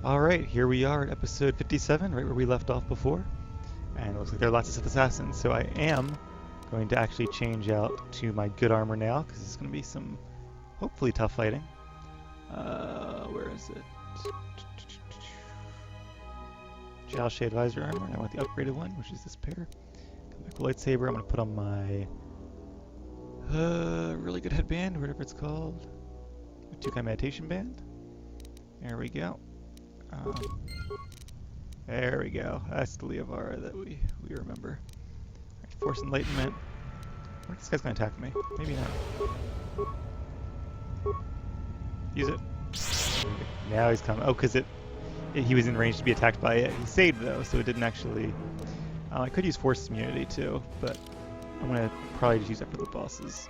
Alright, here we are at episode 57, right where we left off before. And it looks like there are lots of Sith assassins, so I am going to actually change out to my good armor now, because it's going to be some, hopefully, tough fighting. Where is it? Jowl Shade Visor armor, and I want the upgraded one, which is this pair. Lightsaber, I'm going to put on my really good headband, whatever it's called. A Tukai meditation band. There we go. There we go. That's the Leovara that we remember. Right, Force Enlightenment. I wonder if this guy's going to attack me. Maybe not. Use it. Now he's coming. Oh, because he was in range to be attacked by it. He saved, though, so it didn't actually... I could use Force Immunity, too, but I'm going to probably just use that for the bosses.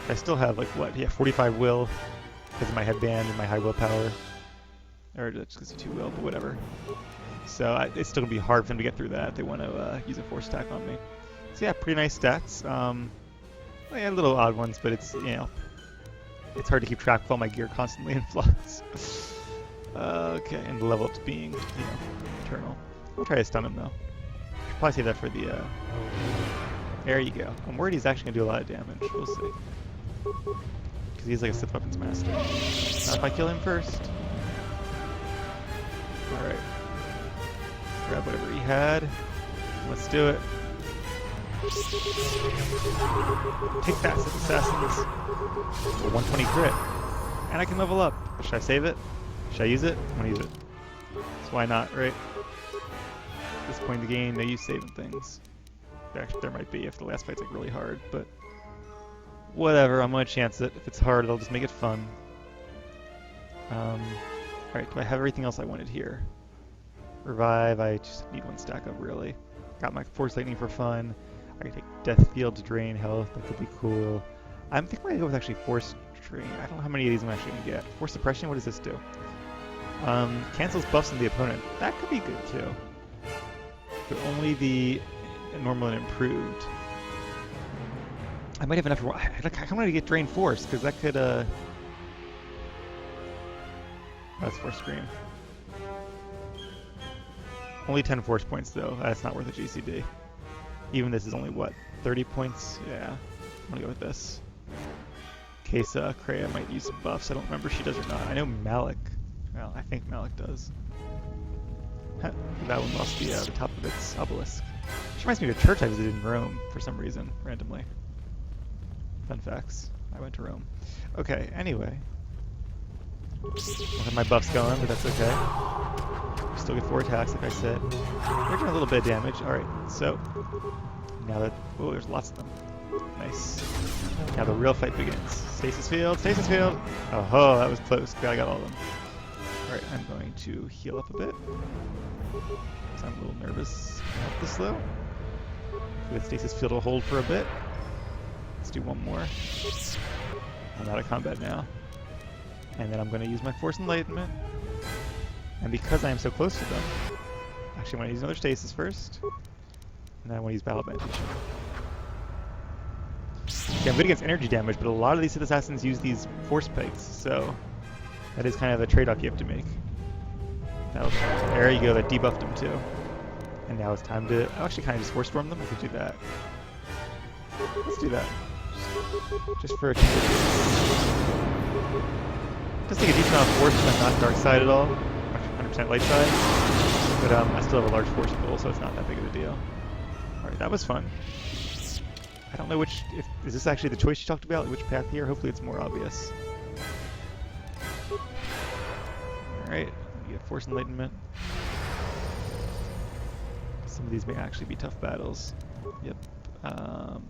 I still have, like, what? Yeah, 45 will because of my headband and my high willpower. Or just because of 2 will, but whatever. So it's still going to be hard for them to get through that if they want to use a force attack on me. So yeah, pretty nice stats. Well, yeah, little odd ones, but it's, you know, it's hard to keep track of all my gear constantly in flux. Okay, and the level up's being, you know, eternal. I'll try to stun him though. Should probably save that for the, there you go. I'm worried he's actually going to do a lot of damage. We'll see. Because he's like a Sith weapons master. Not if I kill him first. Alright. Grab whatever he had. Let's do it. Take that, Sith Assassins. A 120 crit. And I can level up. Should I save it? Should I use it? I'm gonna use it. So why not, right? At this point in the game, they use saving things. Actually, there might be if the last fight's like really hard, but whatever, I'm gonna chance it. If it's hard, I'll just make it fun. Alright, do I have everything else I wanted here? Revive, I just need 1 stack up, really. Got my Force Lightning for fun. I can take Death Field to drain health, that could be cool. I'm thinking I'm gonna go with actually Force Drain. I don't know how many of these I'm actually gonna get. Force Suppression, what does this do? Cancels buffs on the opponent. That could be good, too. But only the normal and improved. I might have enough. I kind of want to get Drain Force, because that could, that's Force Scream. Only 10 Force points, though. That's not worth a GCD. Even this is only, what, 30 points? Yeah. I'm gonna go with this. In case Kreia might use some buffs. I don't remember if she does or not. I know Malik. Well, I think Malik does. That one lost the top of its obelisk. Which reminds me of a church I visited in Rome for some reason, randomly. Fun facts. I went to Rome. Okay, anyway. I don't have my buffs going, but that's okay. Still get 4 attacks, like I said. We're doing a little bit of damage. Alright, so now that... Oh, there's lots of them. Nice. Now the real fight begins. Stasis field, stasis field! Oh, that was close. Glad I got all of them. Alright, I'm going to heal up a bit. Because I'm a little nervous about this, though. The stasis field will hold for a bit. Let's do one more. I'm out of combat now. And then I'm going to use my Force Enlightenment. And because I am so close to them, actually I want to use another stasis first. And then I want to use Battle Bandition. Okay, I'm good against energy damage, but a lot of these Sith Assassins use these Force Pegs, so that is kind of a trade-off you have to make. There you go, that debuffed him too. And now it's time to... I'll actually kind of just Force Storm them. I could do that. Let's do that. Just for a change. Just take a decent amount of force if I'm not dark side at all. 100% light side. But I still have a large force pool, so it's not that big of a deal. Alright, that was fun. I don't know which... is this actually the choice you talked about? Which path here? Hopefully it's more obvious. Alright, you get Force Enlightenment. Some of these may actually be tough battles. Yep.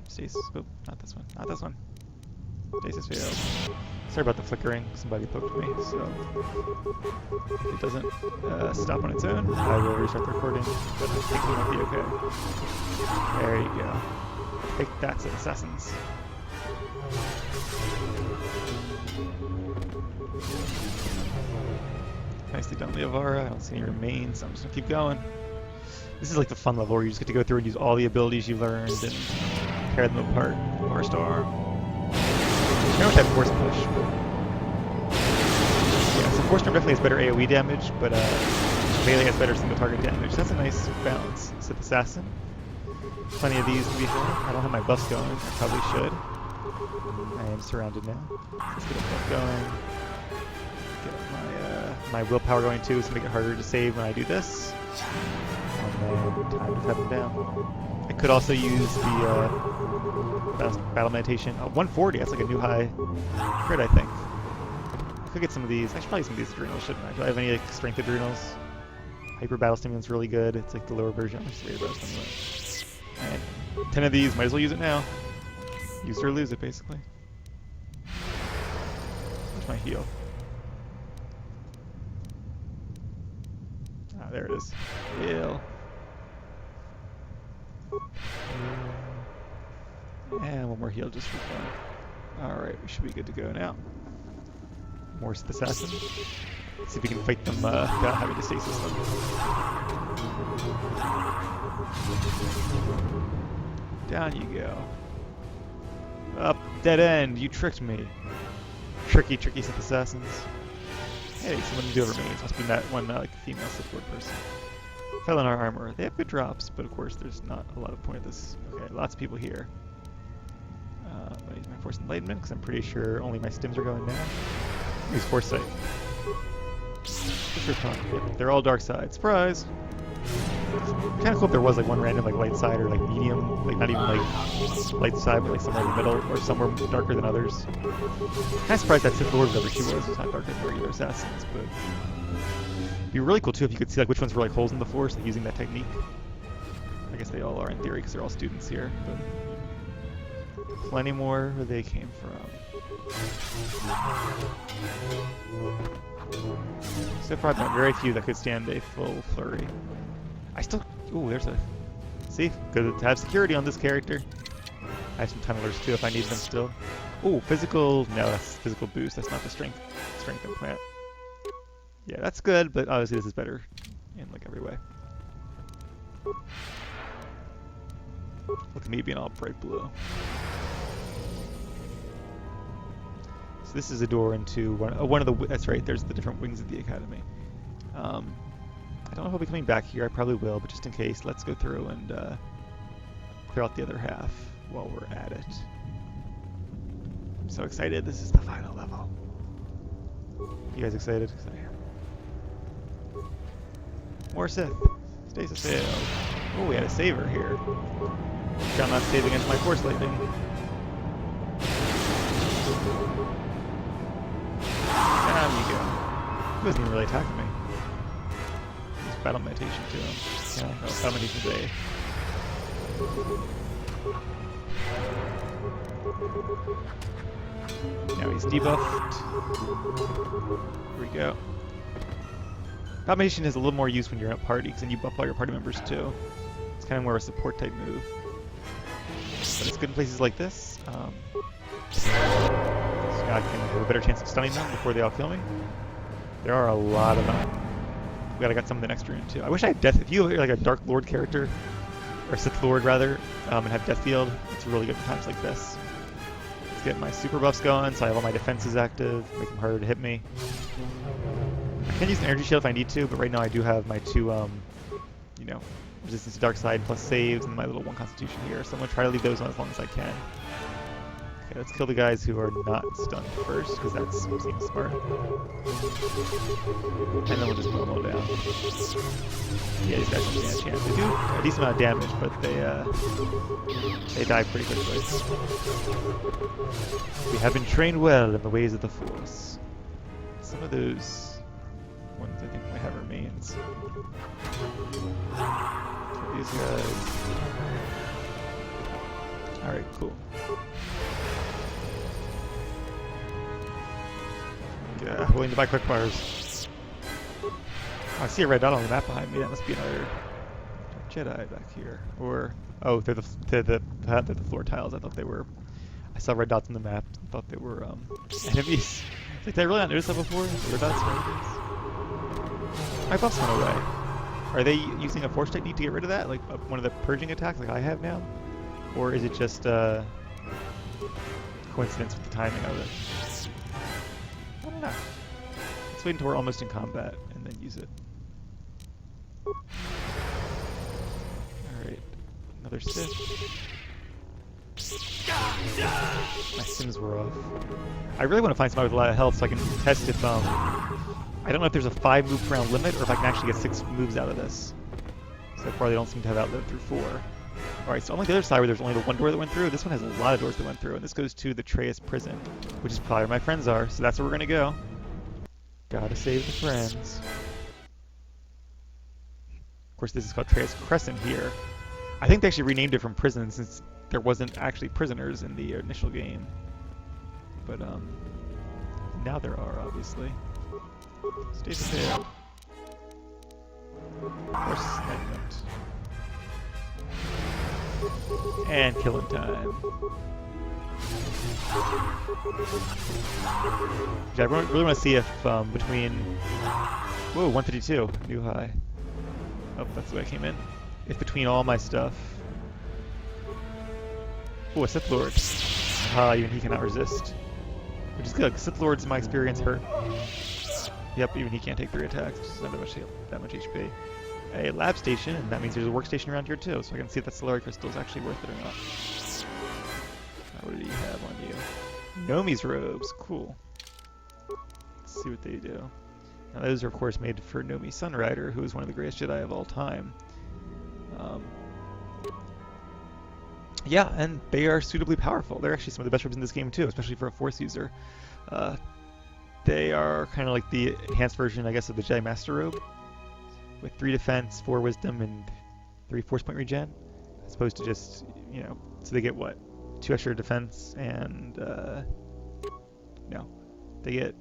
Stasis... Oh, not this one. Not this one. Stasis failed. Sorry about the flickering. Somebody poked me, so... if it doesn't stop on its own, I will restart the recording, but I think we might be okay. There you go. Take that, Sith Assassins. Nicely done, Leovara. I don't see any remains, so I'm just gonna keep going. This is like the fun level where you just get to go through and use all the abilities you learned and tear them apart. Power Star. I don't have Force Push. Yeah, so Force Storm definitely has better AoE damage, but melee has better single target damage. That's a nice balance. Sith Assassin. Plenty of these to be fair. I don't have my buffs going. I probably should. I am surrounded now. Let's get a buff going. Get my willpower going too, so make it harder to save when I do this. And then time to cut them down. I could also use the battle meditation. 140, that's like a new high crit, I think. I could get some of these. I should probably use some of these adrenals, shouldn't I? Do I have any like strength adrenals? Hyper battle stimulant's really good. It's like the lower version. I'm just battle stimulant. Alright, 10 of these. Might as well use it now. Use it or lose it, basically. Where's my heal? Ah, there it is. Heal. And one more heal just for fun. Alright, we should be good to go now. More Sith Assassins. See if we can fight them without having to stasis them. Down you go. Up, dead end, you tricked me. Tricky Sith Assassins. Hey, someone do remains. Must be that one like female Sith Lord person. Felon armor. They have good drops, but of course there's not a lot of point of this. Okay, lots of people here. I use my Force Enlightenment because I'm pretty sure only my stims are going now. Use Foresight. Just for fun. Yep, they're all dark side. Surprise! Kind of cool if there was like one random like light side or like medium, like not even like light side, but like somewhere in the middle or somewhere darker than others. Kind of surprised that Sith Lord, whatever she was not darker than regular assassins, but it'd be really cool too if you could see like which ones were like holes in the Force, like using that technique. I guess they all are in theory because they're all students here, but plenty more where they came from. So far, I've met very few that could stand a full flurry. I still... Ooh, there's a... See? Good to have security on this character. I have some tunnelers too if I need them still. Ooh, physical... No, that's physical boost. That's not the strength implant. Yeah, that's good, but obviously this is better in like every way. Look at me being all bright blue. So this is a door into one of the... That's right, there's the different wings of the Academy. I don't know if I'll be coming back here. I probably will, but just in case, let's go through and clear out the other half while we're at it. I'm so excited. This is the final level. You guys excited? 'Cause I am. More Sith. Stasis failed. Oh, we had a saver here. Shall not save against my Force Lightning. Down you go. He wasn't even really attacking me. Use battle meditation to him. Yeah, no, battle meditation's A. Now he's debuffed. Here we go. Battle meditation has a little more use when you're in a party, because then you buff all your party members too. It's kind of more of a support type move. But it's good in places like this. I can have a better chance of stunning them before they all kill me. There are a lot of them. Glad I got some of the next turn too. I wish I had Death. If you are like a Dark Lord character, or Sith Lord rather, and have Death Field, it's really good for times like this. Let's get my super buffs going, so I have all my defenses active, make them harder to hit me. I can use an energy shield if I need to, but right now I do have my two, you know, resistance to dark side plus saves and my little 1 constitution here, so I'm gonna try to leave those on as long as I can. Okay, let's kill the guys who are not stunned first, because that seems smart. And then we'll just blow them all down. Yeah, these guys don't stand a chance. They do a decent amount of damage, but they die pretty quickly. We have been trained well in the ways of the Force. Some of those ones I think might have remains. For these guys. Alright, cool. Yeah, willing to buy quick bars. Oh, I see a red dot on the map behind me. That must be another Jedi back here. Or, oh, they're the floor tiles. I thought they were... I saw red dots on the map. I thought they were enemies. Like, did I really not notice that before? Red dots were enemies? My buffs went away. Are they using a force technique to get rid of that? Like one of the purging attacks like I have now? Or is it just coincidence with the timing of it? I don't know. Let's wait until we're almost in combat and then use it. Alright, another Sith. My sims were off. I really want to find somebody with a lot of health so I can test if, I don't know if there's a 5 move per round limit or if I can actually get 6 moves out of this. So far they don't seem to have outlived through 4. Alright, so unlike the other side where there's only the one door that went through, this one has a lot of doors that went through, and this goes to the Trayus prison, which is probably where my friends are, so that's where we're gonna go. Gotta save the friends. Of course, this is called Trayus Crescent here. I think they actually renamed it from prison since there wasn't actually prisoners in the initial game. But, now there are, obviously. Stay prepared. Or segment. And killing time. I really want to see if between... Whoa, 152. New high. Oh, that's the way I came in. If between all my stuff... Oh, a Sith Lord. Even he cannot resist. Which is good, because Sith Lords, in my experience, hurt. Yep, even he can't take 3 attacks, which is not that much HP. A lab station, and that means there's a workstation around here too, so I can see if that Solari Crystal is actually worth it or not. What do you have on you? Nomi's robes, cool. Let's see what they do. Now those are of course made for Nomi Sunrider, who is one of the greatest Jedi of all time. Yeah, and they are suitably powerful. They're actually some of the best robes in this game too, especially for a Force user. They are kind of like the enhanced version, I guess, of the Jedi Master Robe, with 3 defense, 4 wisdom, and 3 force point regen, as opposed to just, you know, so they get what? 2 extra defense and, no. They get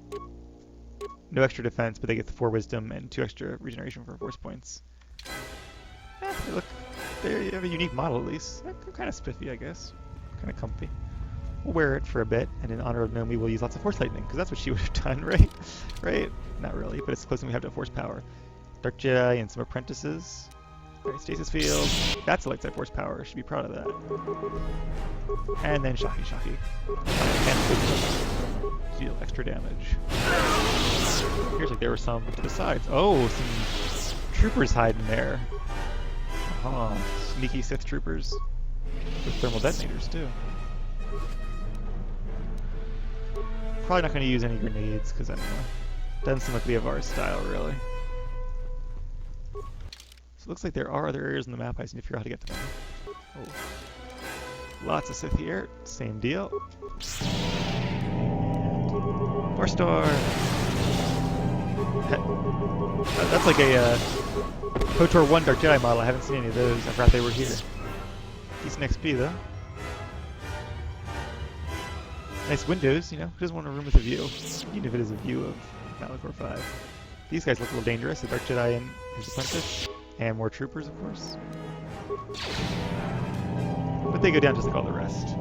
no extra defense, but they get the 4 wisdom and 2 extra regeneration for force points. They have a unique model at least. They're kind of spiffy, I guess. Kind of comfy. We'll wear it for a bit, and in honor of Nomi, we'll use lots of Force Lightning, because that's what she would have done, right? Right? Not really, but it's close when we have to Force Power. Dark Jedi and some apprentices. Alright, Stasis Field. That's a light side Force Power. Should be proud of that. And then Shocky. And deal extra damage. Here's like there were some to the sides. Oh, some troopers hiding there. Sneaky Sith troopers. With thermal detonators, too. Probably not going to use any grenades, because I don't know. Doesn't seem like we have our style, really. So it looks like there are other areas in the map. I just need to figure out how to get to them. Oh. Lots of Sith here. Same deal. And 4-star. That's like a KotOR I Dark Jedi model. I haven't seen any of those. I forgot they were here. Decent XP, though. Nice windows, you know. Who doesn't want a room with a view? Even if it is a view of Malachor 5. These guys look a little dangerous. The Dark Jedi and his apprentice. And more troopers, of course. But they go down just like all the rest.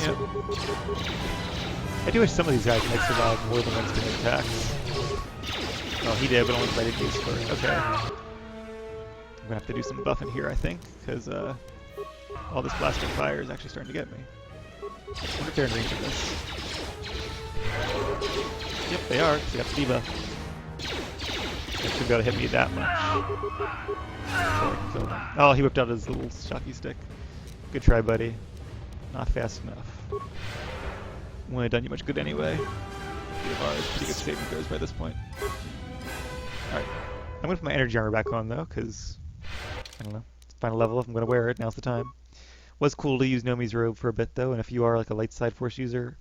Yep. I do wish some of these guys might survive more than one spinning attacks. Oh, he did, but only if I didn't use first. Okay. I'm gonna have to do some buffing here, I think, because all this blaster fire is actually starting to get me. I wonder if they're in range of this. Yep, they are, because they got the debuff. They should be able to hit me that much. Before I can kill them. Oh, he whipped out his little shocky stick. Good try, buddy. Not fast enough. Wouldn't have done you much good anyway. DFR is pretty good saving throws by this point. Alright. I'm gonna put my energy armor back on though, because I don't know. Final level if I'm gonna wear it, now's the time. Was cool to use Nomi's robe for a bit though, and if you are like a light side force user,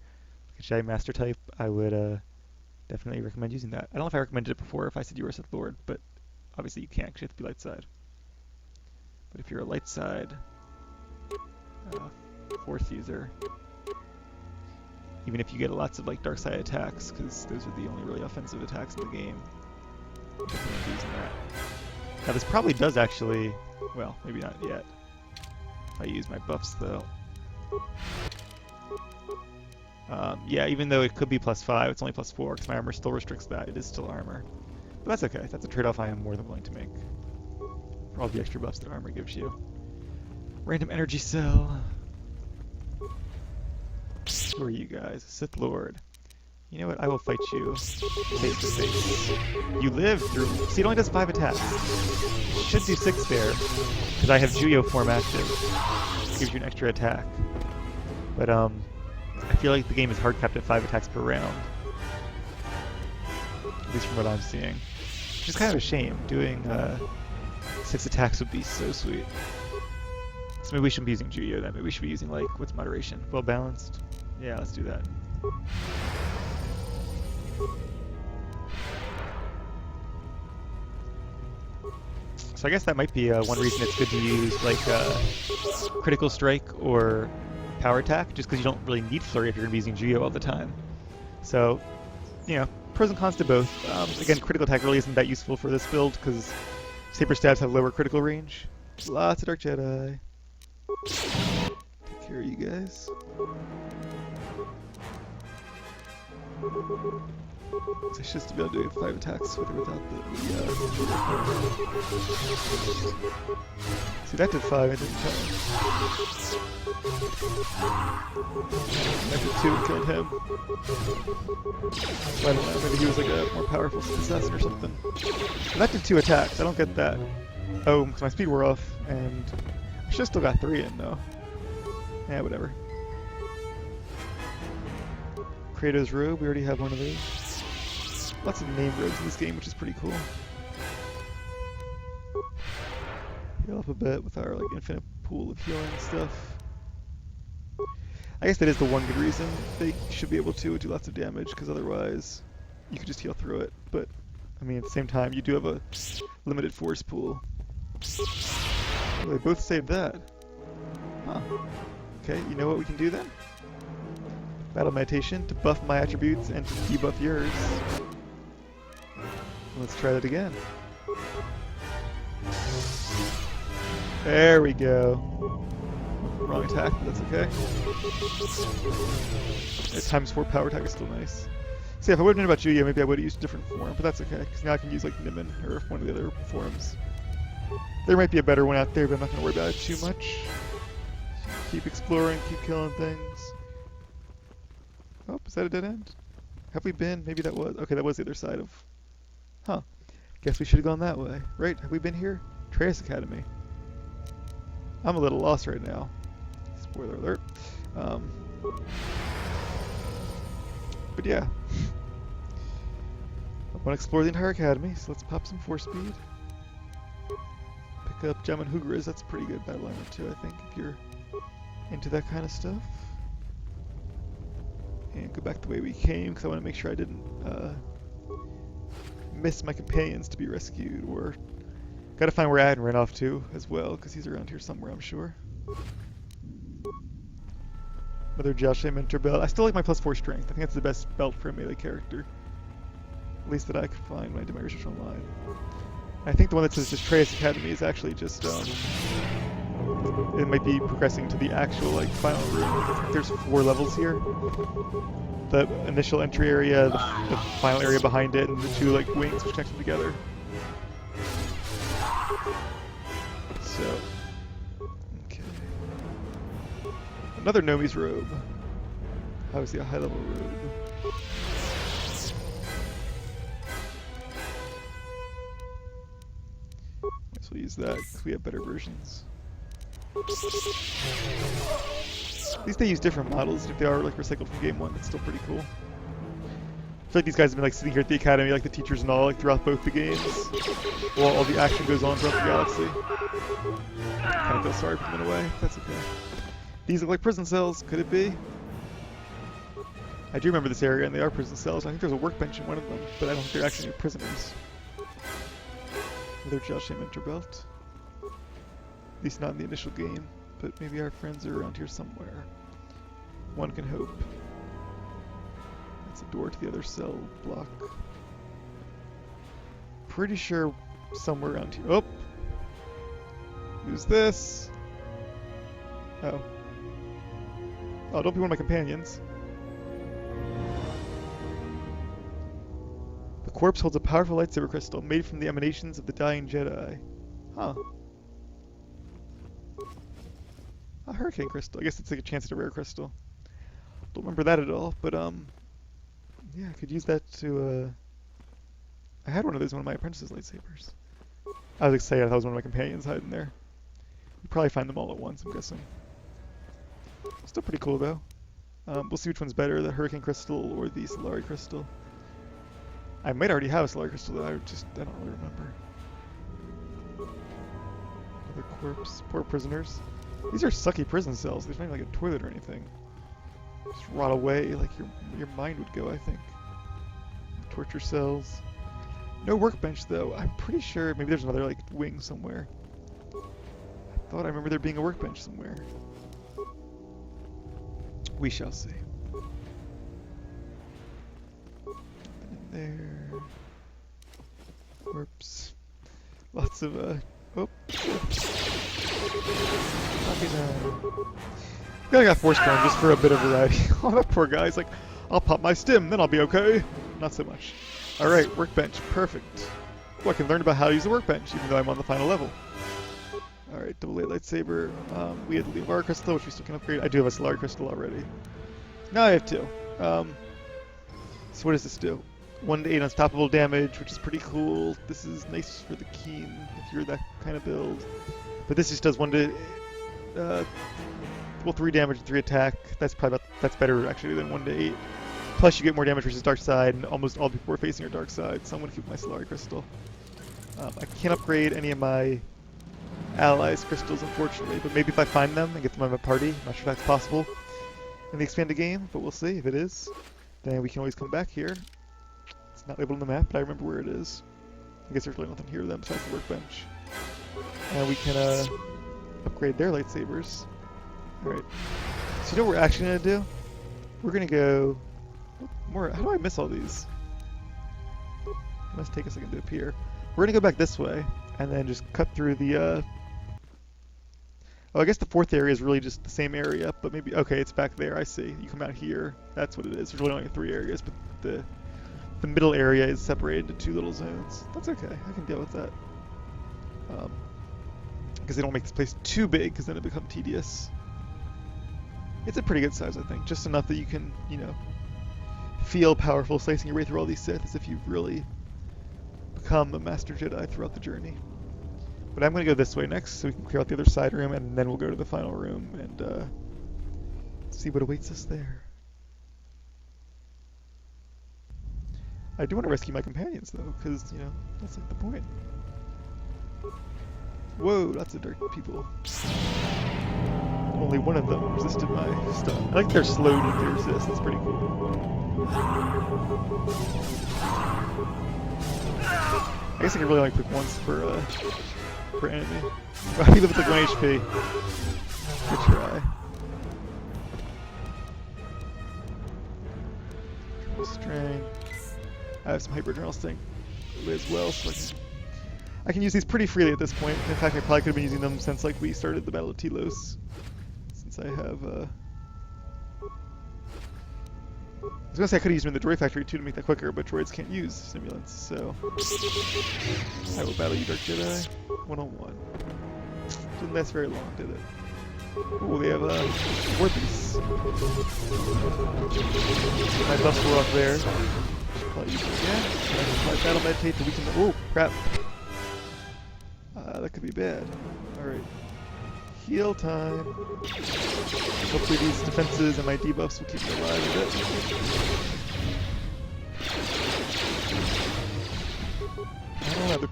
like a Jedi Master type, I would definitely recommend using that. I don't know if I recommended it before if I said you were a Sith Lord, but obviously you can't, 'cause you have to be light side. But if you're a light side force user, even if you get lots of like dark side attacks, because those are the only really offensive attacks in the game, definitely using that. Now this probably does actually, well, maybe not yet. If I use my buffs though. Yeah, even though it could be +5, it's only +4 because my armor still restricts that. It is still armor. But that's okay. That's a trade-off I am more than willing to make. For all the extra buffs that armor gives you. Random energy cell. Who are you guys? Sith Lord. You know what? I will fight you face to face. You live through... See, it only does 5 attacks. Should do 6 there, because I have Juyo form active. Gives you an extra attack. But, I feel like the game is hard capped at 5 attacks per round. At least from what I'm seeing. Which is kind of a shame. Doing 6 attacks would be so sweet. So maybe we shouldn't be using Juyo then. Maybe we should be using, like, what's moderation? Well balanced? Yeah, let's do that. So I guess that might be one reason it's good to use, like, Critical Strike or Power Attack, just because you don't really need Flurry if you're going to be using Juyo all the time. So, you know, pros and cons to both. Again, Critical Attack really isn't that useful for this build, because Saber Stabs have lower critical range. Lots of Dark Jedi. Take care of you guys. I should just be able to do 5 attacks with or without the See, that did 5, I didn't tell. That did 2 and killed him. I don't know, maybe he was like a more powerful assassin or something. And that did 2 attacks, I don't get that. Oh, because my speed wore off, and I should have still got 3 in though. Yeah, whatever. Kratos robe, we already have one of those. Lots of name robes in this game, which is pretty cool. Heal up a bit with our like infinite pool of healing stuff. I guess that is the one good reason they should be able to do lots of damage, because otherwise you could just heal through it. But I mean, at the same time, you do have a limited force pool. Oh, they both saved that. Huh. Okay, you know what we can do then? Battle Meditation to buff my attributes and to debuff yours. Let's try that again. There we go. Wrong attack, but that's okay. Yeah, times 4 power attack is still nice. See, if I would have known about Juyo, maybe I would have used a different form, but that's okay, because now I can use like Nimin or one of the other forms. There might be a better one out there, but I'm not going to worry about it too much. Keep exploring, keep killing things. Oh, is that a dead end? Have we been? Maybe that was... Okay, that was the other side of... Huh. Guess we should have gone that way. Right? Have we been here? Trayus Academy. I'm a little lost right now. Spoiler alert. But yeah. I want to explore the entire academy, so let's pop some force speed. Pick up Jamin Hugriz, that's a pretty good battle armor too, I think, if you're into that kind of stuff. And go back the way we came, because I want to make sure I didn't miss my companions to be rescued, or gotta find where Adden ran off to as well, because he's around here somewhere, I'm sure. Another Josh Mentor belt. I still like my +4 strength. I think that's the best belt for a melee character. At least that I could find when I did my research online. And I think the one that says just Trayus Academy is actually just, it might be progressing to the actual, like, final room. There's 4 levels here. The initial entry area, the final area behind it, and the 2, like, wings which connect them together. So, okay. Another Nomi's robe. Obviously a high-level robe. Guess we'll use that because we have better versions. At least they use different models. If they are like recycled from game 1, that's still pretty cool. I feel like these guys have been like sitting here at the academy, like the teachers and all, like throughout both the games, while all the action goes on throughout the galaxy. Kind of feel sorry for them in a way. That's okay. These look like prison cells. Could it be? I do remember this area, and they are prison cells. I think there's a workbench in one of them, but I don't think they're actually prisoners. Another Josh Mentor belt. At least not in the initial game, but maybe our friends are around here somewhere. One can hope. That's a door to the other cell block. Pretty sure somewhere around here. Oh! Who's this? Oh. Oh, don't be one of my companions. The corpse holds a powerful lightsaber crystal made from the emanations of the dying Jedi. Huh. A hurricane crystal. I guess it's like a chance at a rare crystal. Don't remember that at all, but yeah, I could use that to I had one of those in one of my apprentice's lightsabers. I was excited, I thought it was one of my companions hiding there. You probably find them all at once, I'm guessing. Still pretty cool though. We'll see which one's better, the Hurricane Crystal or the Solari Crystal. I might already have a Solari Crystal, I don't really remember. Another corpse. Poor prisoners. These are sucky prison cells. There's not even like a toilet or anything. Just rot away like your mind would go, I think. Torture cells. No workbench though. I'm pretty sure maybe there's another like wing somewhere. I thought I remember there being a workbench somewhere. We shall see. Nothing in there. Corpse. Lots of oh. I got force burn just for a bit of variety. Oh, that poor guy's like, I'll pop my stim, then I'll be okay. Not so much. Alright, workbench. Perfect. Oh, I can learn about how to use a workbench, even though I'm on the final level. Alright, double A lightsaber. We had the Levar Crystal, which we still can upgrade. I do have a Solari Crystal already. Now I have two. So what does this do? 1 to 8 unstoppable damage, which is pretty cool. This is nice for the keen, if you're that kind of build. But this just does 1 to... well, 3 damage and 3 attack. That's better, actually, than 1 to 8. Plus, you get more damage versus dark side, and almost all people are facing your dark side, so I'm going to keep my Solari Crystal. I can't upgrade any of my allies' crystals, unfortunately, but maybe if I find them and get them on my party, I'm not sure if that's possible in the expanded game, but we'll see if it is. Then we can always come back here. It's not labeled on the map, but I remember where it is. I guess there's really nothing here then besides the workbench. And we can upgrade their lightsabers. Alright. So you know what we're actually going to do? We're going to go... More. How do I miss all these? It must take a second to appear. We're going to go back this way, and then just cut through the... Oh, I guess the fourth area is really just the same area, but maybe... Okay, it's back there, I see. You come out here, that's what it is. There's really only 3 areas, but the middle area is separated into 2 little zones. That's okay, I can deal with that. Because they don't make this place too big, because then it becomes tedious. It's a pretty good size, I think. Just enough that you can, you know, feel powerful slicing your way through all these Sith as if you've really become a Master Jedi throughout the journey. But I'm going to go this way next, so we can clear out the other side room, and then we'll go to the final room and see what awaits us there. I do want to rescue my companions, though, because, you know, that's like the point. Whoa, lots of dark people. Only one of them resisted my stun. I like they're slowed when they resist, that's pretty cool. I guess I can really only click once per enemy. Even if it's like 1 HP. Good try. Strain. I have some Hyperdrenal Sting as well, so I can use these pretty freely at this point. In fact, I probably could have been using them since like we started the Battle of Telos. Since I have I was gonna say I could have used them in the droid factory too to make that quicker, but droids can't use stimulants, so I will battle you, Dark Jedi. 1-on-1. Didn't last very long, did it? Oh, they have war beasts. My buffs were up there. Should probably use them again. And I can apply battle meditate to weaken the. Oh, crap. That could be bad. Alright. Heal time. Hopefully these defenses and my debuffs will keep me alive a bit. I don't have the...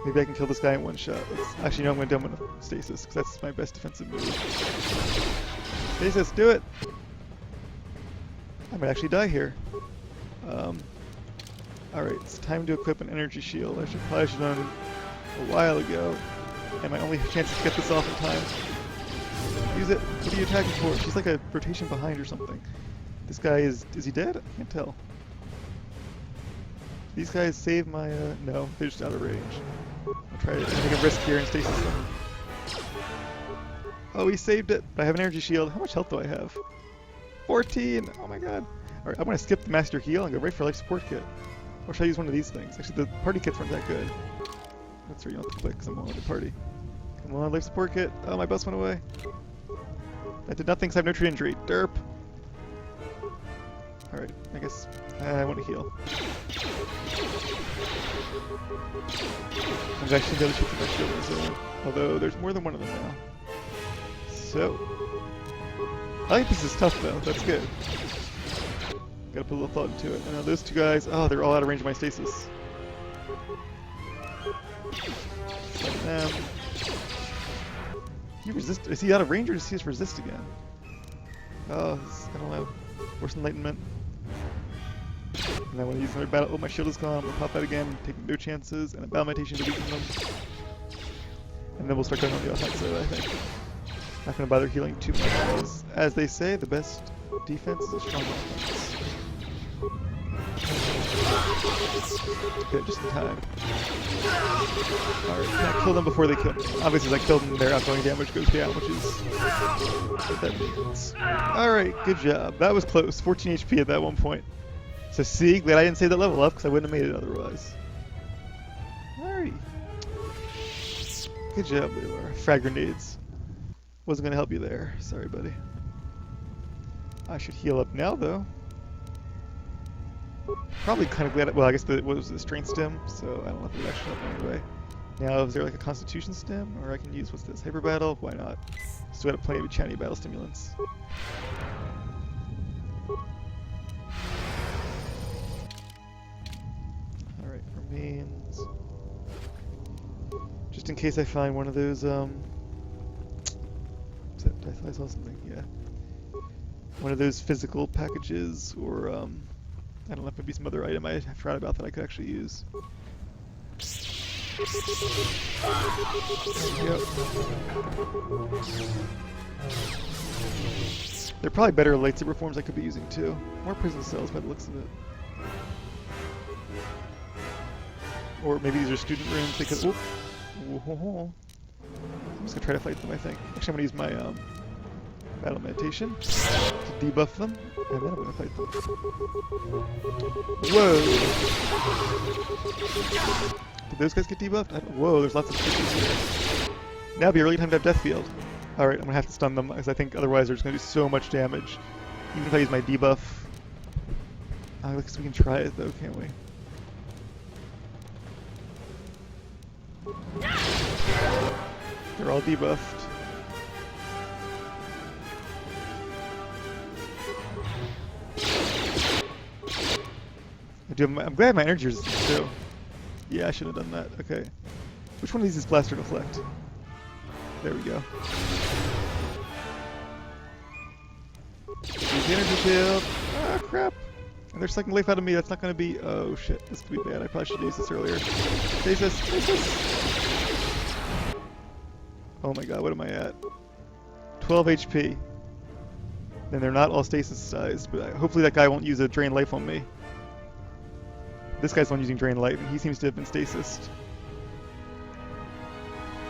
maybe I can kill this guy in 1 shot. Actually, no, I'm going to do him with Stasis, because that's my best defensive move. Stasis, do it! I might actually die here. Alright, it's time to equip an energy shield. I probably should have done it a while ago. And my only chance is to get this off in time. Use it. What are you attacking for? She's like a rotation behind or something. This guy is he dead? I can't tell. These guys save my, no, they're just out of range. I'll try to take a risk here and stasis them. Oh, he saved it, but I have an energy shield. How much health do I have? 14! Oh my god. Alright, I'm gonna skip the Master Heal and go right for Life Support Kit. Or should I use one of these things? Actually, the party kits weren't that good. That's right, you don't have to click because I'm on the party. Come on, Life Support Kit. Oh, my bus went away. I did not think so. I have no true injury. Derp. Alright, I guess I want to heal. There's actually the other shit that my shield is although there's more than one of them now. So, I think this is tough though, that's good. Gotta put a little thought into it. And now those two guys, oh, they're all out of range of my stasis. Like them. He resist, is he out of range or does he just resist again? Oh, I don't know. Force Enlightenment. And I want to use another battle. Oh, my shield is gone. I'm going to pop that again, taking no chances, and a battle meditation to weaken them. And then we'll start going on the offensive, I think. Not going to bother healing too much, because, as they say, the best defense is a strong offense. Good, just in time. Alright, can I kill them before they kill me? Obviously, as I kill them, their outgoing damage goes down, which is what that means. Alright, good job. That was close. 14 HP at that one point. So see, glad I didn't save that level up, because I wouldn't have made it otherwise. Alright. Good job, Leor. Frag grenades. Wasn't going to help you there. Sorry, buddy. I should heal up now, though. Probably kind of glad. Well, I guess what was the strength stem, so I don't know if it would actually help me anyway. Now, is there like a constitution stem, or I can use what's this? Hyper battle? Why not? Still got plenty of Chani battle stimulants. Alright, remains. Just in case I find one of those, I saw something, yeah. One of those physical packages, or, I don't know, maybe some other item I forgot about that I could actually use. Yep. There are probably better lightsaber forms I could be using too. More prison cells by the looks of it. Or maybe these are student rooms because. Oh, I'm just gonna try to fight them, I think. Actually, I'm gonna use my battle meditation to debuff them, and then I'm gonna fight them. Whoa! Did those guys get debuffed? Whoa, there's lots of creatures here. Now would be a really time to have Death Field. Alright, I'm gonna have to stun them, because I think otherwise they're just gonna do so much damage. Even if I use my debuff. I guess we can try it though, can't we? They're all debuffed. I'm glad my energy resistance too. Yeah, I should have done that. Okay. Which one of these is Blaster Deflect? There we go. Use the energy shield. Ah, crap. And they're sucking life out of me. That's not going to be... Oh, shit. This could be bad. I probably should have used this earlier. Stasis! Stasis! Oh my god, what am I at? 12 HP. Then they're not all stasis sized, but hopefully that guy won't use a drain life on me. This guy's the one using drain life, and he seems to have been stasised.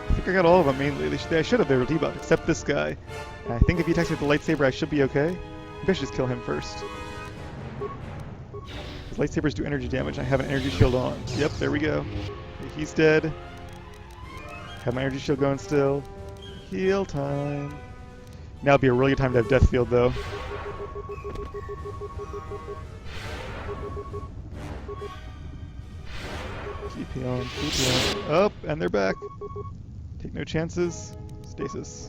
I think I got all of them mainly. I should have. They were debuffed, except this guy. And I think if he attacks me with the lightsaber, I should be okay. Maybe I should just kill him first. His lightsabers do energy damage. I have an energy shield on. Yep, there we go. Okay, he's dead. Have my energy shield going still. Heal time. Now would be a really good time to have Death Field, though. TP on, TP on. Up, and they're back. Take no chances. Stasis.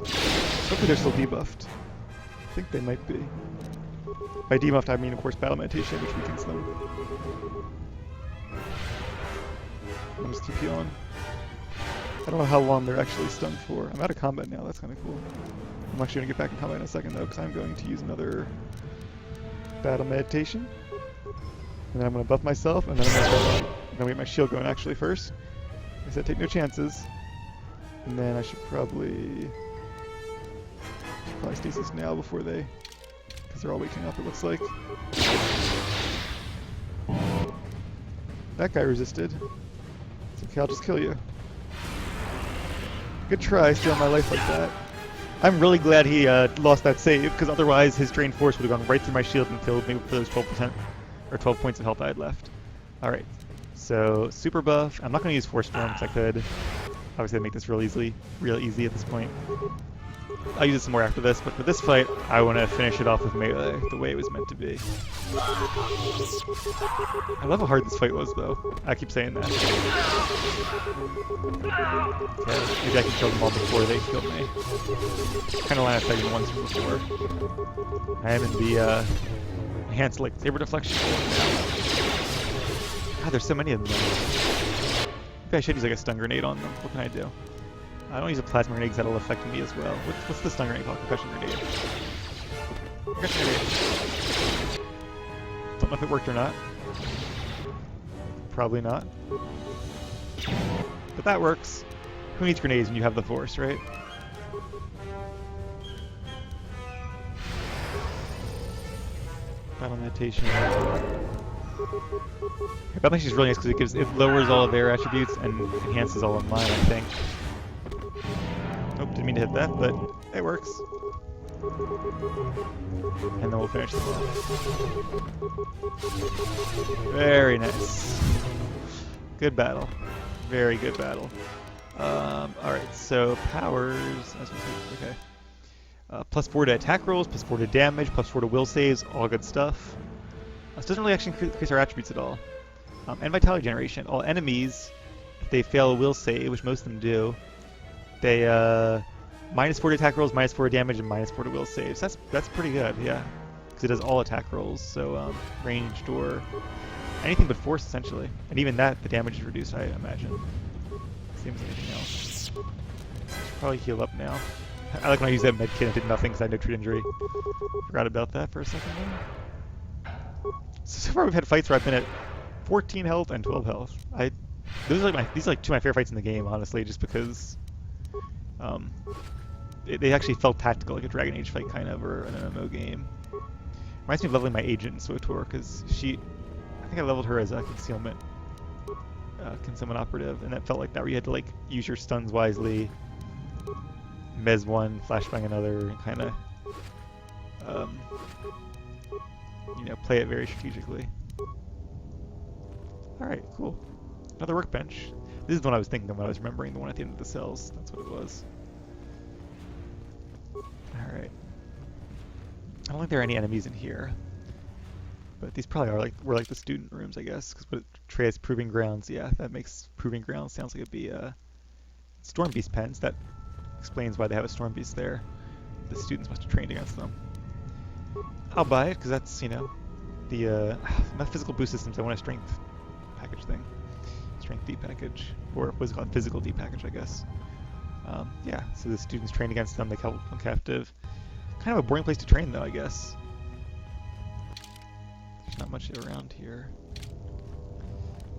Hopefully they're still debuffed. I think they might be. By debuffed, I mean, of course, battle meditation, which weakens them. I'll just TP on. I don't know how long they're actually stunned for. I'm out of combat now, that's kind of cool. I'm actually going to get back in combat in a second, though, because I'm going to use another battle meditation. And then I'm going to buff myself, and then I'm going to get my shield going actually first. Like I said, take no chances. And then I should probably stasis now before they... because they're all waking up, it looks like. That guy resisted. It's okay, I'll just kill you. Good try, stealing my life like that. I'm really glad he lost that save, because otherwise his drained force would have gone right through my shield and killed me for those 12% or 12 points of health I had left. Alright, so super buff. I'm not going to use Force Storm because I could. Obviously, I'd make this real easy at this point. I'll use it some more after this, but for this fight, I want to finish it off with melee, the way it was meant to be. I love how hard this fight was, though. I keep saying that. Okay, maybe I can kill them all before they kill me. Kind of line of sight the ones from before. I am in the enhanced lightsaber deflection. God, there's so many of them. Maybe I should use like a stun grenade on them. What can I do? I don't use a plasma grenade because that'll affect me as well. What's the stun grenade called? Concussion grenade. Concussion grenade. Don't know if it worked or not. Probably not. But that works. Who needs grenades when you have the Force, right? Battle meditation. Battle meditation is really nice because it lowers all of their attributes and enhances all of mine, I think. Nope, didn't mean to hit that, but it works. And then we'll finish them off. Very nice. Good battle. Very good battle. Alright, so powers. Okay. +4 to attack rolls, +4 to damage, +4 to will saves, all good stuff. This doesn't really actually increase our attributes at all. And vitality generation. All enemies, if they fail a will save, which most of them do, they -4 to attack rolls, -4 to damage, and -4 to will saves. That's pretty good, yeah. Because it does all attack rolls, so ranged or anything but force essentially. And even that, the damage is reduced, I imagine. Same as anything else. Should probably heal up now. I like when I use that med kit and did nothing because I had no true injury. Forgot about that for a second there. So far we've had fights where I've been at 14 health and 12 health. These are like two of my favorite fights in the game, honestly, just because they actually felt tactical, like a Dragon Age fight kind of, or an MMO game. Reminds me of leveling my agent in KotOR, because I think I leveled her as a concealment operative, and that felt like that, where you had to like use your stuns wisely, mez one, flashbang another, and kind of play it very strategically. Alright, cool. Another workbench. This is the one I was thinking of when I was remembering, the one at the end of the cells. That's what it was. Alright. I don't think there are any enemies in here. But these probably were like the student rooms, I guess. Because Trayus Proving Grounds, yeah, that makes Proving Grounds sounds like it'd be Storm Beast pens. That explains why they have a Storm Beast there. The students must have trained against them. I'll buy it, because that's, the physical boost systems. I want a strength package thing. Strength D package. Or what's it called? Physical D package, I guess. Yeah, so the students train against them, they held them captive. Kind of a boring place to train, though, I guess. There's not much around here.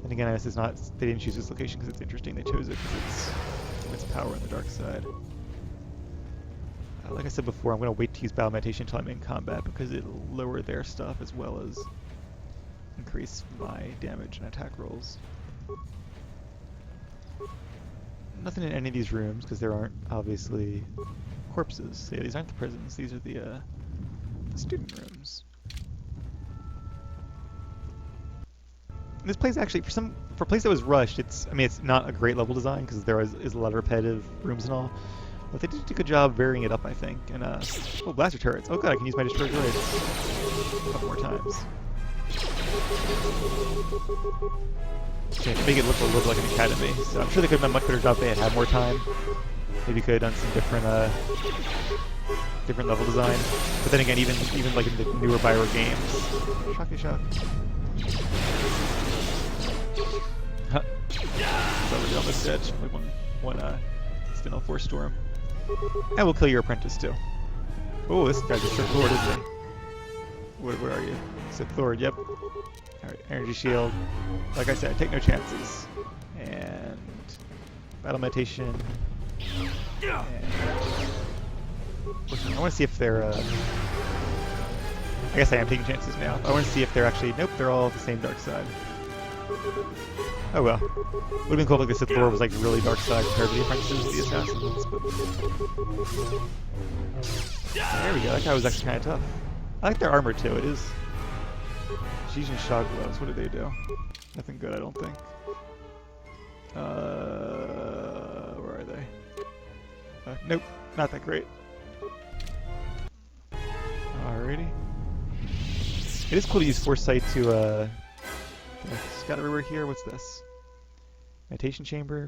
And again, this is not, they didn't choose this location because it's interesting, they chose it because it's power on the dark side. Like I said before, I'm going to wait to use battle meditation until I'm in combat because it'll lower their stuff as well as increase my damage and attack rolls. Nothing in any of these rooms because there aren't obviously corpses. So yeah, these aren't the prisons, these are the student rooms. And this place actually, for a place that was rushed, it's not a great level design because there is a lot of repetitive rooms and all. But they did a good job varying it up, I think. And oh, blaster turrets. Oh good, I can use my destroyed droids a couple more times. Yeah, to make it look a little like an academy. So I'm sure they could have done a much better job if they had more time. Maybe could have done some different level design. But then again, even like in the newer Bioware games. Shocky shock. Huh. So we're almost dead. Like one Steno Force Storm. And we'll kill your apprentice too. Oh, this guy's a Sith Lord, isn't he? Where are you? Sith Lord, yep. Alright, energy shield. Like I said, take no chances. And battle meditation. And I want to see if they're I guess I am taking chances now. I want to see if they're actually, nope, they're all the same dark side. Oh well. Would have been cool if the Sith Lord was like really dark side compared to the apprentices, the assassins. But there we go. That guy was actually kind of tough. I like their armor too. It is. She's in shock gloves. What do they do? Nothing good, I don't think. Where are they? Nope, not that great. It is cool to use Foresight to, scout everywhere here. What's this? Meditation chamber.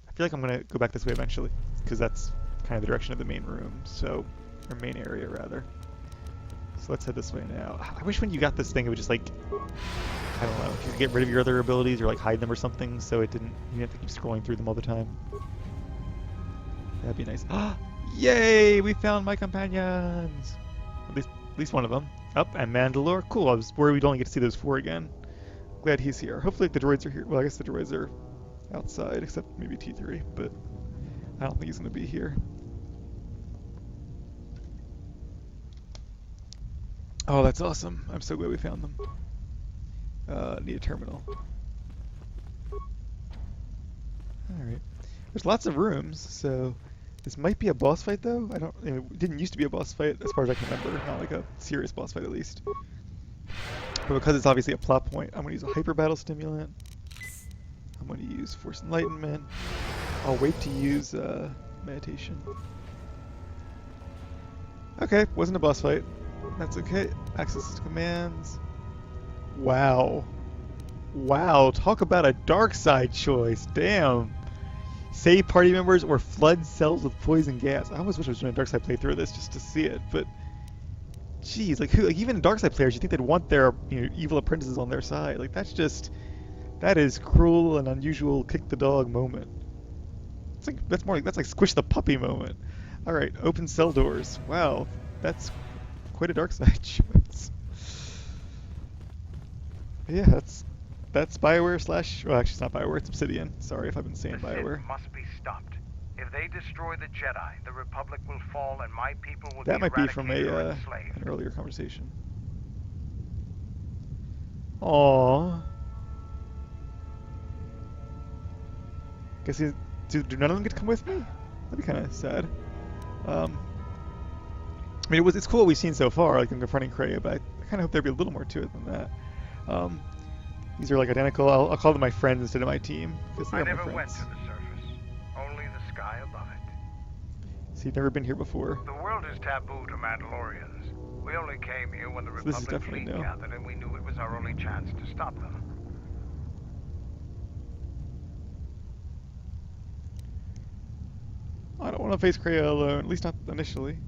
I feel like I'm gonna go back this way eventually, because that's kind of the direction of the main room, so, or main area rather. So let's head this way now. I wish when you got this thing it would just like, I don't know, if you could get rid of your other abilities or like hide them or something so it didn't, you didn't have to keep scrolling through them all the time. That'd be nice. Yay! We found my companions! At least one of them. Up, and Mandalore. Cool, I was worried we'd only get to see those 4 again. Glad he's here. Hopefully the droids are here. Well, I guess the droids are outside, except maybe T3, but I don't think he's going to be here. Oh, that's awesome. I'm so glad we found them. Need a terminal. Alright. There's lots of rooms, so this might be a boss fight though. It didn't used to be a boss fight as far as I can remember. Not like a serious boss fight at least. But because it's obviously a plot point, I'm going to use a hyper battle stimulant. I'm going to use Force Enlightenment. I'll wait to use meditation. Okay, wasn't a boss fight. That's okay. Access to commands. Wow. Wow, talk about a dark side choice. Damn. Save party members or flood cells with poison gas. I almost wish I was doing a dark side playthrough of this just to see it, but jeez, like who? Like even dark side players, you think they'd want their evil apprentices on their side? Like that is cruel and unusual. Kick the dog moment. It's like that's like squish the puppy moment. All right, open cell doors. Wow, that's quite a dark side choice. Yeah, that's BioWare slash... Well, actually, it's not BioWare, it's Obsidian. Sorry if I've been saying BioWare. The Sith must be stopped. If they destroy the Jedi, the Republic will fall and my people will that be might be from an earlier conversation. Aww. Guess do none of them get to come with me? That'd be kind of sad. I mean, it's cool what we've seen so far, like in confronting Kreia, but I kind of hope there'd be a little more to it than that. These are like identical. I'll call them my friends instead of my team. I never went to the surface, only the sky above it. So you've never been here before. The world is taboo to Mandalorians. We only came here when the Republic fleet gathered and we knew it was our only chance to stop them. I don't want to face Kreia alone, at least not initially.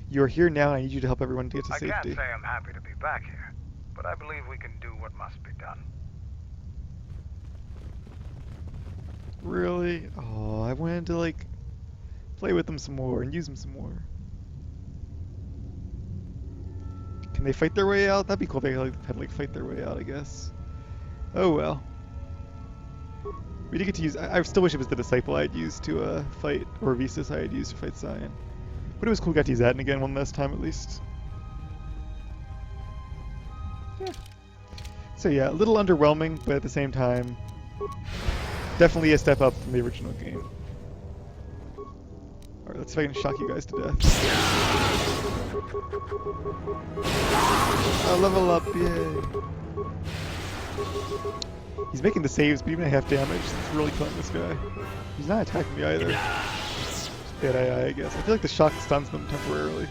You're here now, and I need you to help everyone get to safety. I can't say I'm happy to be back here, but I believe we can do what must be done. Really? Oh, I wanted to, like, play with them some more and use them some more. Can they fight their way out? That'd be cool if they had to, like, fight their way out, I guess. Oh, well. We did get to use... I still wish it was the Disciple I'd used to fight, or Visas I had used to fight Cyan. But it was cool we got to use that again one last time at least. Yeah. So yeah, a little underwhelming, but at the same time, definitely a step up from the original game. Alright, let's see if I can shock you guys to death. Oh, level up, yay! He's making the saves, but even at half damage, it's really killing this guy. He's not attacking me either. Just bad AI, I guess. I feel like the shock stuns them temporarily.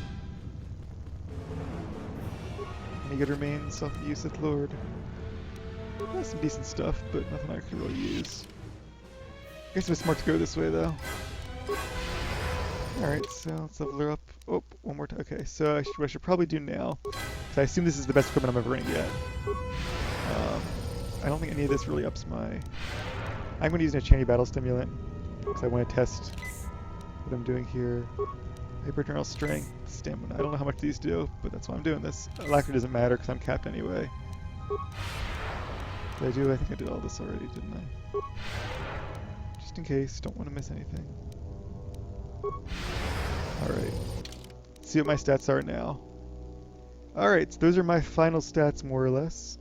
Any good remains? Self-use, Sith Lord. That's some decent stuff, but nothing I could really use. I guess it was smart to go this way, though. Alright, so let's level her up. Oh, one more time. Okay, so what I should probably do now, so I assume this is the best equipment I'm ever going to get. I don't think any of this really ups my... I'm going to use an Enchanted Battle Stimulant, because I want to test what I'm doing here. Hyperdrenal Strength, Stamina. I don't know how much these do, but that's why I'm doing this. Alacrity doesn't matter, because I'm capped anyway. Did I do? I think I did all this already, didn't I? Just in case, don't want to miss anything. Alright. Let's see what my stats are now. Alright, so those are my final stats, more or less.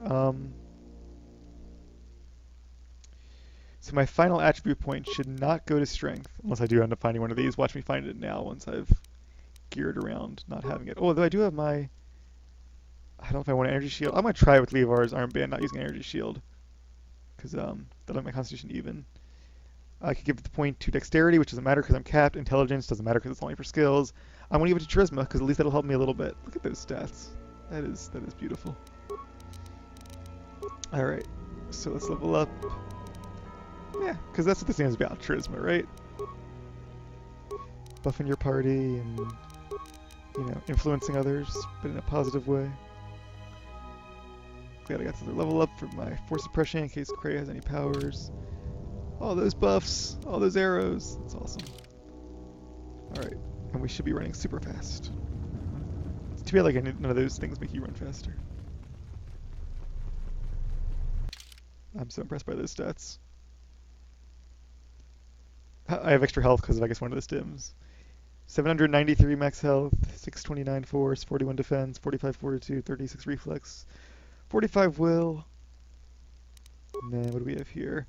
So my final attribute point should not go to strength, unless I do end up finding one of these. Watch me find it now once I've geared around not having it. Oh, though I do have my... I don't know if I want an energy shield. I'm going to try it with Levar's armband, not using an energy shield. Because that'll make my constitution even. I could give the point to dexterity, which doesn't matter because I'm capped. Intelligence doesn't matter because it's only for skills. I'm going to give it to charisma because at least that'll help me a little bit. Look at those stats. That is beautiful. Alright, so let's level up. Yeah, because that's what this game is about, charisma, right? Buffing your party and, you know, influencing others, but in a positive way. Glad I got to level up for my force suppression in case Cray has any powers. All those buffs, all those arrows, that's awesome. Alright, and we should be running super fast. It's too bad like none of those things make you run faster. I'm so impressed by those stats. I have extra health because of, I guess, one of the stims. 793 max health, 629 force, 41 defense, 45 fortitude, 36 reflex, 45 will. And then what do we have here?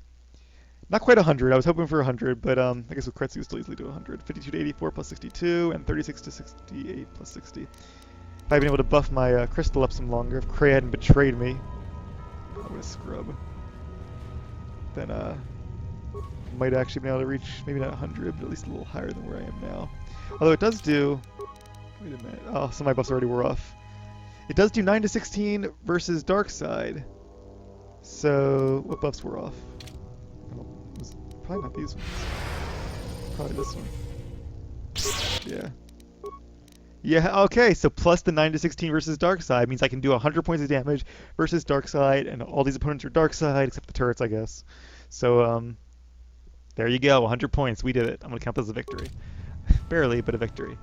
Not quite 100. I was hoping for 100, but I guess with crits you still easily do 100. 52 to 84 plus 62, and 36 to 68 plus 60. If I had been able to buff my crystal up some longer, if Cray hadn't betrayed me, I would have scrub. Then might have actually been able to reach maybe not 100, but at least a little higher than where I am now. Although it does do. Wait a minute. Oh, some of my buffs already wore off. It does do 9 to 16 versus Dark Side. So what buffs were off? Oh, it was probably not these ones. Probably this one. Yeah. Yeah, okay, so plus the 9 to 16 versus Dark Side means I can do 100 points of damage versus Dark Side, and all these opponents are Dark Side, except the turrets, I guess. So, there you go, 100 points, we did it. I'm going to count this as a victory. Barely, but a victory.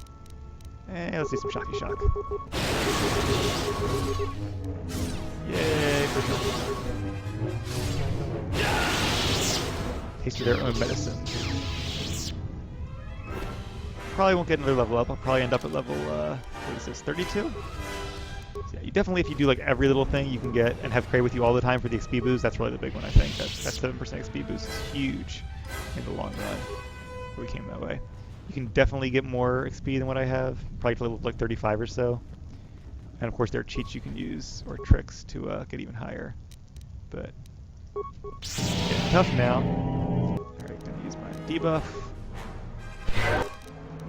And let's do some Shocky Shock. Yay, for sure. Tasted their own medicine. Probably won't get another level up. I'll probably end up at level, what is this, 32? So yeah, you definitely, if you do like every little thing you can get and have Cray with you all the time for the XP boost, that's really the big one, I think. That 7% XP boost is huge in the long run. We came that way. You can definitely get more XP than what I have, probably to level like 35 or so. And of course there are cheats you can use, or tricks to get even higher. But, getting tough now. Alright, gonna use my debuff.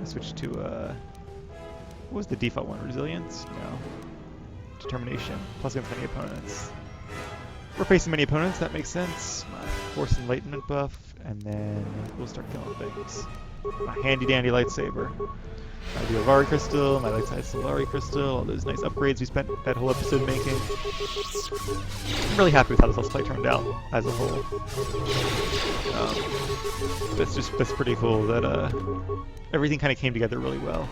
Switch to, what was the default one? Resilience? No. Determination. Plus against many opponents. We're facing many opponents, that makes sense. My Force Enlightenment buff, and then we'll start killing things. My handy dandy lightsaber. My Diovari Crystal, my light side Solari Crystal, all those nice upgrades we spent that whole episode making. I'm really happy with how this Let's Play turned out as a whole. That's pretty cool that everything kind of came together really well.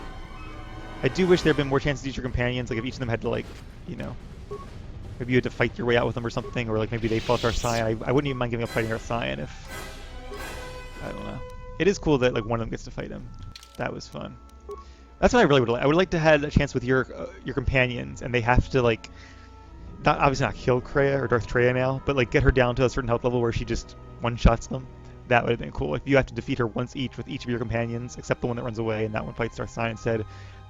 I do wish there had been more chances to use your companions, like if each of them had to, like, you know, maybe you had to fight your way out with them or something, or like maybe they fought Darth Scion. I wouldn't even mind giving up fighting Darth Scion if, I don't know. It is cool that like one of them gets to fight him. That was fun. That's what I really would like. I would like to have a chance with your companions, and they have to like, obviously not kill Kreia or Darth Traya now, but like get her down to a certain health level where she just one-shots them. That would have been cool. Like you have to defeat her once each with each of your companions, except the one that runs away, and that one fights Darth Scion instead.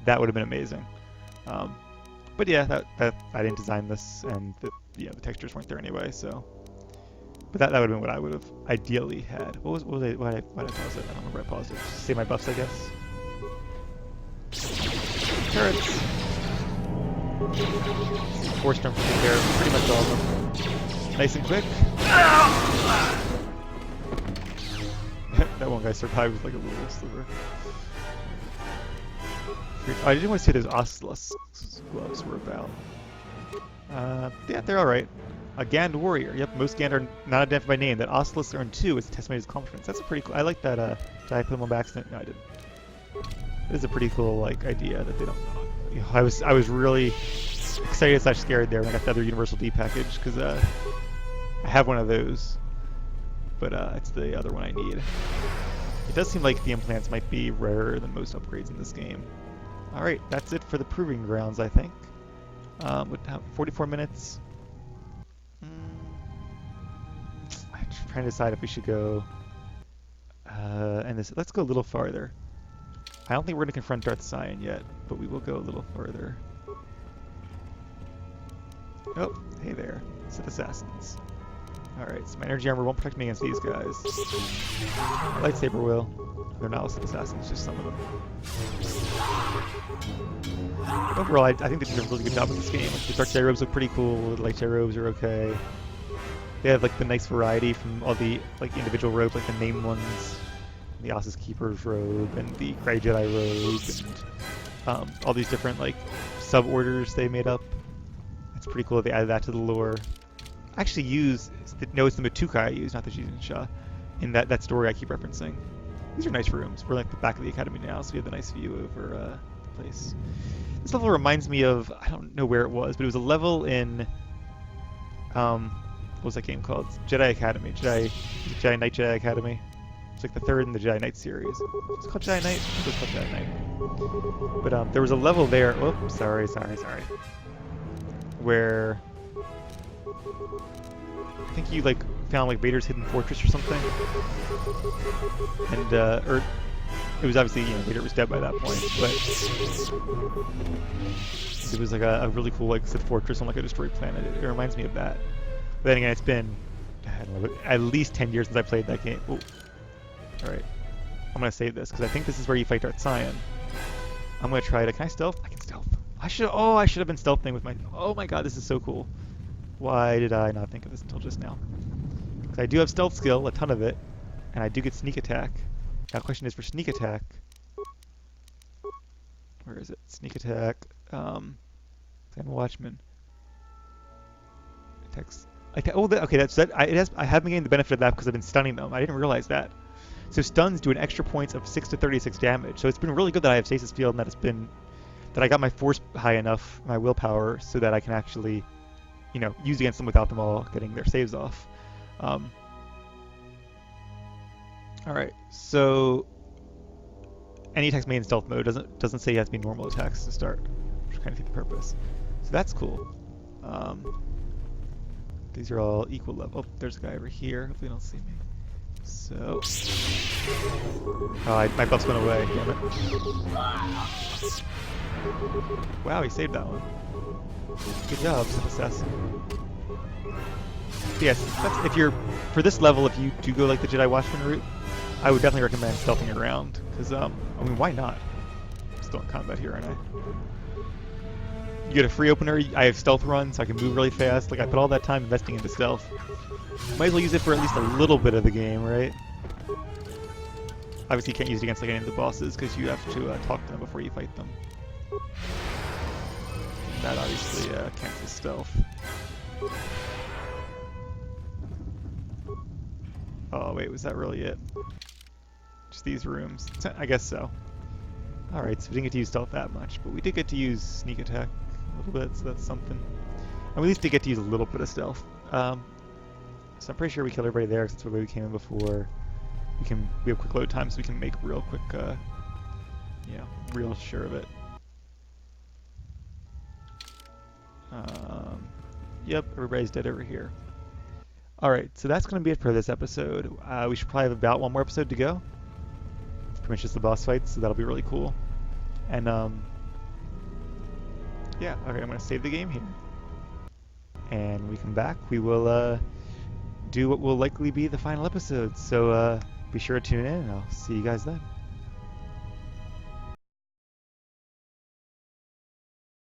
That would have been amazing. But yeah, that I didn't design this, and the textures weren't there anyway. So, but that would have been what I would have ideally had. Why did I pause it? I don't remember. I paused it. Just say my buffs, I guess. Turrets. Force jump to take care of pretty much all of them. Nice and quick. That one guy survived with like a little sliver. Oh, I didn't want to see what those Oculus gloves were about. Yeah, they're alright. A Gand Warrior. Yep, most Gand are not identified by name. That Oculus earned 2 is a testament to his accomplishments. That's a pretty cool. I like that. Did I put them on by accident? No, I didn't. It is a pretty cool like idea that they don't. You know, I was really excited / scared there when I got the other Universal D package because I have one of those, but it's the other one I need. It does seem like the implants might be rarer than most upgrades in this game. Alright, that's it for the Proving Grounds, I think. With 44 minutes. I'm trying to decide if we should go... let's go a little farther. I don't think we're going to confront Darth Scion yet, but we will go a little further. Oh, hey there. Sith Assassins. Alright, so my energy armor won't protect me against these guys. My lightsaber will. They're not Sith Assassins, just some of them. But overall, I think they did a really good job with this game. Like, the Dark Jedi robes look pretty cool, the light Jedi robes are okay. They have like the nice variety from all the like individual robes, like the named ones, the Ossus Keeper's robe and the Grey Jedi robe, and all these different like sub-orders they made up. It's pretty cool that they added that to the lore. I actually use, no, it's the Matuka I use, not the Jinsha, in that story I keep referencing. These are nice rooms. We're like the back of the academy now, so we have the nice view over the place. This level reminds me of, I don't know where it was, but it was a level in, what was that game called? Jedi Academy, Jedi Knight Jedi Academy. It's like the third in the Jedi Knight series. It's called Jedi Knight? It's called Jedi Knight. But there was a level there, oh, sorry, where I think you like found like Vader's hidden fortress or something, and or it was obviously, you know, Vader was dead by that point, but it was like a really cool like Sith fortress on like a destroyed planet. It reminds me of that. But then again, it's been, I don't know, at least 10 years since I played that game. Ooh. All right, I'm gonna save this because I think this is where you fight Darth Sion. I'm gonna try to. Can I stealth? I can stealth. I should have been stealthing with my. Oh my god, this is so cool. Why did I not think of this until just now? Because I do have stealth skill, a ton of it, and I do get sneak attack. Now, the question is for sneak attack. Where is it? Sneak attack. I'm a watchman. Attacks. Okay, that's that. I have been getting the benefit of that because I've been stunning them. I didn't realize that. So stuns do an extra points of 6 to 36 damage. So it's been really good that I have stasis field and that it's been that I got my force high enough, my willpower, so that I can actually, you know, use against them without them all getting their saves off. All right, so any attacks made in stealth mode doesn't say you have to be normal attacks to start, which kind of defeat the purpose. So that's cool. These are all equal level. Oh, there's a guy over here. Hopefully they don't see me. So, oh, my buff's went away. Damn it! Wow, he saved that one. Good job, Sith Assassin. Yes, if you're for this level, if you do go like the Jedi Watchman route, I would definitely recommend stealthing around because I mean, why not? I'm still in combat here, aren't I? You get a free opener. I have stealth run, so I can move really fast. Like I put all that time investing into stealth. Might as well use it for at least a little bit of the game, right? Obviously, you can't use it against like any of the bosses because you have to talk to them before you fight them. That obviously cancels stealth. Oh wait, was that really it? Just these rooms? I guess so. Alright, so we didn't get to use stealth that much, but we did get to use sneak attack a little bit, so that's something. And we at least did get to use a little bit of stealth. So I'm pretty sure we killed everybody there, because that's where we came in before. We have quick load time, so we can make real quick, you know, real sure of it. Yep, everybody's dead over here. Alright, so that's going to be it for this episode. We should probably have about one more episode to go. It's pretty much just the boss fights, so that'll be really cool. And, yeah, okay, I'm going to save the game here. And when we come back, we will do what will likely be the final episode. So be sure to tune in, and I'll see you guys then.